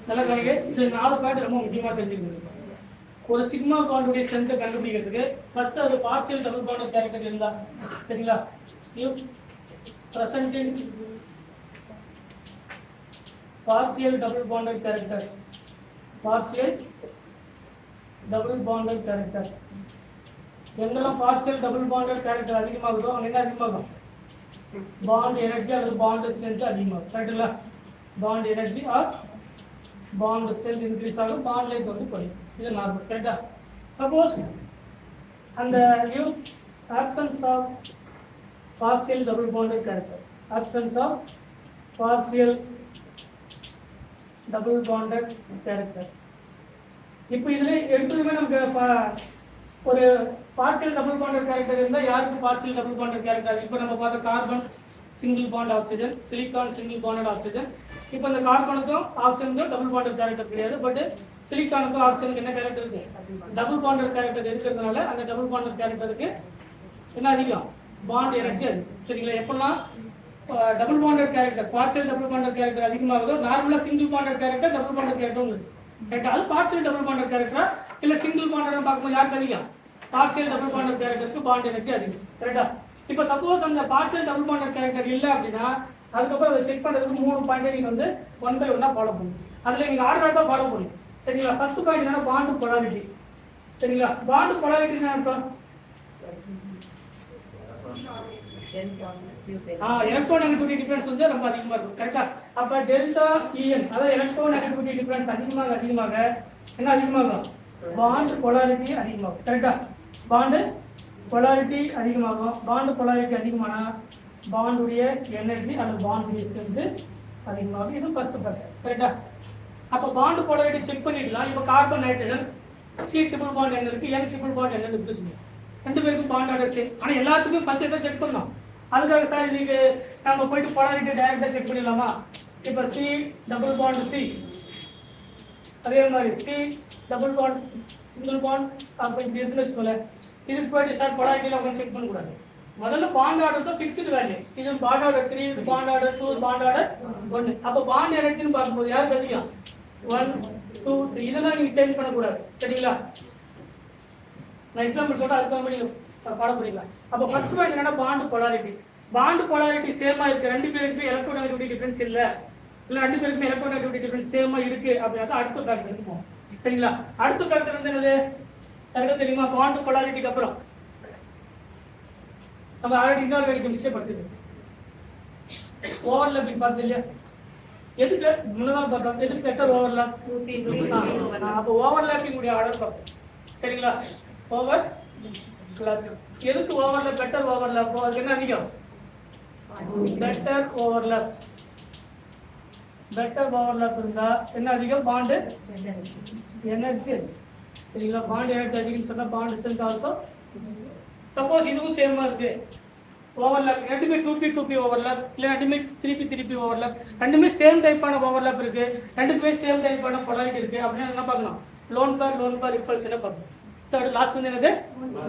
நல்லா கவனிங்க. இது 4 பாயிண்ட் ரொம்ப முக்கியமா தெரிஞ்சுக்கணும். ஒரு சிக்மா பாண்டுடைய ஸ்ட்ரென்த்தை கண்டுபிடிக்கிறதுக்கு ஃபர்ஸ்ட் அது பார்ஷியல் டபுள் பாண்ட் கேரக்டர் இருந்தா சரிங்களா. If presenting partial double bonded character, partial double bonded character எங்கெல்லாம் பார்ஷியல் டபுள் பாண்டட் கேரக்டர் அதிகமாகுதோ அங்கே என்ன அதிகமாகும், பாண்ட் எனர்ஜி அல்லது பாண்ட் ஸ்ட்ரென்த் அதிகமாகும். கரெக்டுங்களா. Bond energy or bond strength increase ஆகும், பாண்ட் லென்த் வந்து குறையும். இது நார்மல். கரெக்டா. சப்போஸ் அந்த new options of partial double bonded character, absence of partial double bonded character. இப்போ இதுல எடுத்துமே நமக்கு ஒரு பார்ஷியல் டபுள் பாண்டட் கேரக்டர் இருந்தா யாருக்கு பார்ஷியல் டபுள் பாண்டட் கேரக்டர்? இப்போ நம்ம பார்த்த carbon single bond oxygen, silicon single bonded oxygen. இப்போ இந்த கார்பனுக்கும் ஆக்சிஜனுக்கும் டபுள் பாண்டட் கேரக்டர் கிடையாது. பட் சிலிக்கானுக்கும் ஆக்சிஜனுக்கு என்ன கேரக்டர் இருக்கு? டபுள் பாண்டட் கேரக்டர் இருக்கிறதுனால அந்த டபுள் பாண்டட் கேரக்டருக்கு என்ன அதிகம், பாண்ட் எனர்ஜி அது. சரிங்களா. எப்பெல்லாம் double bonded character partial double bonded character அதிகமாகுதோ, நார்மலா single bonded character double bonded character இருக்கு. கரெக்டா. அது பார்ஷியல் டபுள் பாண்டட் கேரக்டரா இல்ல சிங்கிள் பாண்டட் பார்க்கும்போது யாருக்கு அதிகம்? பார்ஷியல் டபுள் பாண்டட் கேரக்டருக்கு பாண்ட் எனர்ஜி அதிகம். கரெக்டா. இப்போ சப்போஸ் அந்த பார்ஷியல் டபுள் பாண்டட் கேரக்டர் இல்லை அப்படின்னா அதுக்கப்புறம் அதை செக் பண்றதுக்கு 3 பாயிண்ட் நீங்க வந்து 1 by 1 ஃபாலோ பண்ணுங்க. அதுல நீங்க ஆர்டர் தான் ஃபாலோ பண்ணுங்க. சரிங்களா. ஃபர்ஸ்ட் பாயிண்ட் என்னன்னா பாண்ட் போலாரிட்டி. சரிங்களா. பாண்ட் போலாரிட்டி என்ன அர்த்தம்? எலக்ட்ரோநெகட்டிவிட்டி டிஃபரன்ஸ் வந்து ரொம்ப அதிகமா இருக்கும். கரெக்டா. அப்ப டெல்டா இஎன் அதாவது எலக்ட்ரோநெகட்டிவிட்டி டிஃபரன்ஸ் அதிகமாக என்ன அதிகமாகும்? பாண்ட் போலாரிட்டி அதிகமாகும். கரெக்டா. பாண்ட் போலாரிட்டி அதிகமாகும். பாண்ட் போலாரிட்டி அதிகமானா பாண்டுடைய எனர்ஜி அல்லது பாண்டுடைய ஸ்ட்ரென்த் அதிகமாகும். இது ஃபர்ஸ்ட் பாயிண்ட். கரெக்டா. அப்ப பாண்ட் போலாரிட்டி செக் பண்ணிடலாம். இப்போ carbon nitrogen C triple bond என்ன இருக்கு, என் ட்ரிபிள் பாண்ட் என்ன இருக்கு, ரெண்டு பேருக்கும் பாண்ட் ஆர்டர் சேம். ஆனா எல்லாத்துக்கும் ஃபர்ஸ்ட் எதை செக் பண்ணலாம்? அதுக்காக சார் இதுக்கு நம்ம போயிட்டு போலாரிட்டி டைரக்டா செக் பண்ணிடலாமா? இப்போ சி டபுள் பாண்ட் சி, அதே மாதிரி C double bond single bond அப்போ இப்படி இருக்குன்னு வச்சுக்கோங்களேன். இதுக்கு போயிட்டு சார் போலாரிட்டியில் அவங்க செக் பண்ணக்கூடாது. முதல்ல பாண்ட் ஆர்டர் தான் ஃபிக்ஸ்டு வேல்யூ. இது பாண்ட் ஆர்டர் 3, இது பாண்ட் ஆர்டர் 2, பாண்ட் ஆர்டர் 1. அப்போ பாண்ட் எனர்ஜின்னு பார்க்கும்போது யாருக்கு அதிகம்? 1, 2, 3 இதெல்லாம் நீங்க சேஞ்ச் பண்ணக்கூடாது. சரிங்களா. நான் எக்ஸாம்பிள் சொல்றேன், அதுக்கு மாதிரி நீங்க பாடம் பண்ணிக்கலாம். அப்போ ஃபர்ஸ்ட் பாயிண்ட் என்னன்னா பாண்ட் போலாரிட்டி. பாண்ட் போலாரிட்டி சேமா இருக்கு, ரெண்டு பேருக்கு எலக்ட்ரோநெகட்டிவிட்டி டிஃபரன்ஸ் இல்ல ரெண்டு பேருக்குமே எலக்ட்ரோநெகட்டிவிட்டி டிஃபரன்ஸ் சேமா இருக்கு அப்படின்னா அடுத்த ஃபேக்டர் போகும். சரிங்களா. அடுத்த ஃபேக்டர் வந்து என்னது? கரெக்டா தெரியுமா? பாண்ட் போலாரிட்டிக்கு அப்புறம் நம்ம ஆல்ரெடி இன்ஆர்கானிக் கெமிஸ்ட்ரி படிச்சது ஓவர்லாப்பிங் பார்த்து இல்லையா? எதுக்கு முன்னதான் பார்த்தோம், எதுக்கு பெட்டர் ஓவர்லாப்? அப்போ ஓவர்லாப்பிங் உடைய ஆர்டர் பார்ப்போம். சரிங்களா. ஓவர் எதுக்கு ஓவர்லாப்? Better overlap. அதுக்கு என்ன அதிகம்? Better overlap. பெட்டர் ஓவர்லாப் இருந்தா என்ன அதிகம்? Bond energy. சரிங்களா. பாண்ட் எனர்ஜி அதிகம் சொன்னா பாண்ட் ஸ்ட்ரென்த் ஆல்சோ. சப்போஸ் இதுவும் சேமா இருக்கு ஓவர்லாப், ரெண்டுமே 2p ஓவர்லாப் இல்ல ரெண்டுமே 3p ஓவர்லாப், ரெண்டுமே சேம் டைப்பான ஓவர்லாப் இருக்கு, ரெண்டுமே சேம் டைப்பான போலாரிட்டி இருக்கு அப்படின்னா என்ன பார்க்கலாம்? லோன் பேர் ரிப்பல்ஷனை பார்க்கணும். தேர்ட் லாஸ்ட் வந்து என்னது?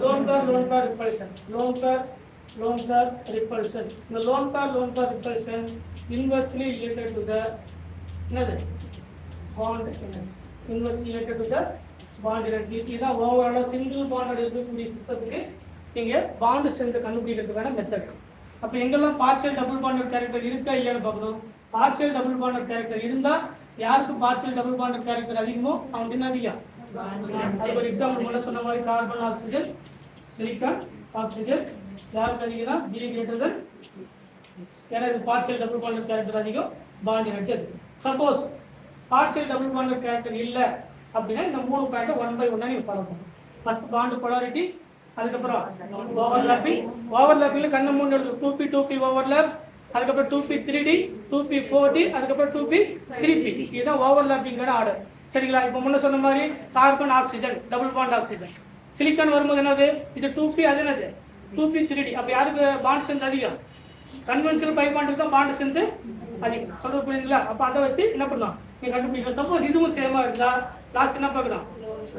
Lone pair repulsion. Lone pair repulsion. இந்த lone pair repulsion inversely related to the என்னது? Bond energy. Inversely related to the bond energy. இதுதான் ஓவராலா சிங்கிள் பாண்ட் இருக்கக்கூடிய சிஸ்டத்துக்கு நீங்க பாண்ட் ஸ்ட்ரென்த் கண்டுபிடிக்கிறதுக்கான மெத்தட். அப்ப எங்கெல்லாம் பார்ஷியல் டபுள் பாண்டட் கேரக்டர் இருக்கா இல்லையான்னு பார்க்கணும். பார்ஷியல் டபுள் பாண்டட் கேரக்டர் இருந்தா யாருக்கு பார்ஷியல் டபுள் பாண்டட் கேரக்டர் அதிகமோ அவனுக்கு என்ன அதிகம்? அது ஒரு எக்ஸாம்பிள் முன்ன சொன்ன மாதிரி கார்பன் ஆக்சிஜன், சிலிக்கான் ஆக்சிஜன் யாருக்கு அதிகம்னா B greater than. ஏன்னா இது பார்ஷியல் டபுள் பாண்டட் கேரக்டர் அதிகம், பாண்ட் எனர்ஜி அதிகம். Suppose partial double bonded character இல்ல அப்படின்னா இந்த 3 பாயிண்ட் 1 by 1 நீங்க ஃபாலோ பண்ணணும். ஃபர்ஸ்ட் பாண்ட் போலாரிட்டி, அதுக்கப்புறம் ஓவர்லாப்பிங்ல கண்ண மூணு 2p ஓவர்லாப், அதுக்கப்புறம் 2p3d 2p4d அதுக்கப்புறம் 2p3p. இதுதான் ஓவர்லாப்பிங்கான ஆர்டர். சரிங்களா. இப்போ முன்ன சொன்ன மாதிரி carbon oxygen double bond oxygen, silicon வரும்போது என்னது? இது 2p, அது என்னது? 2p3d. அப்ப யாருக்கு பாண்ட் ஸ்ட்ரென்த் அதிகம்? கன்வென்ஷனல் பை பாண்டுக்கு தான் பாண்ட் ஸ்ட்ரென்த் அதிகம். சொல்றது புரியுதுங்களா? அப்போ அதை வச்சு என்ன பண்ணலாம் நீங்க கண்டுபிடிக்கலாம். சப்போஸ் இதுவும் சேமா இருந்தா லாஸ்ட் என்ன பார்க்கலாம்,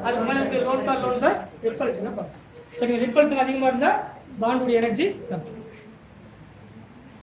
அதுக்கு மேலே இருக்கிற லோன் கார் லோன் ரிப்பல்ஷன் பார்க்கலாம். சரிங்க, ரிப்பல்ஷன் அதிகமாக இருந்தால் பாண்டுடைய எனர்ஜி கம்மி.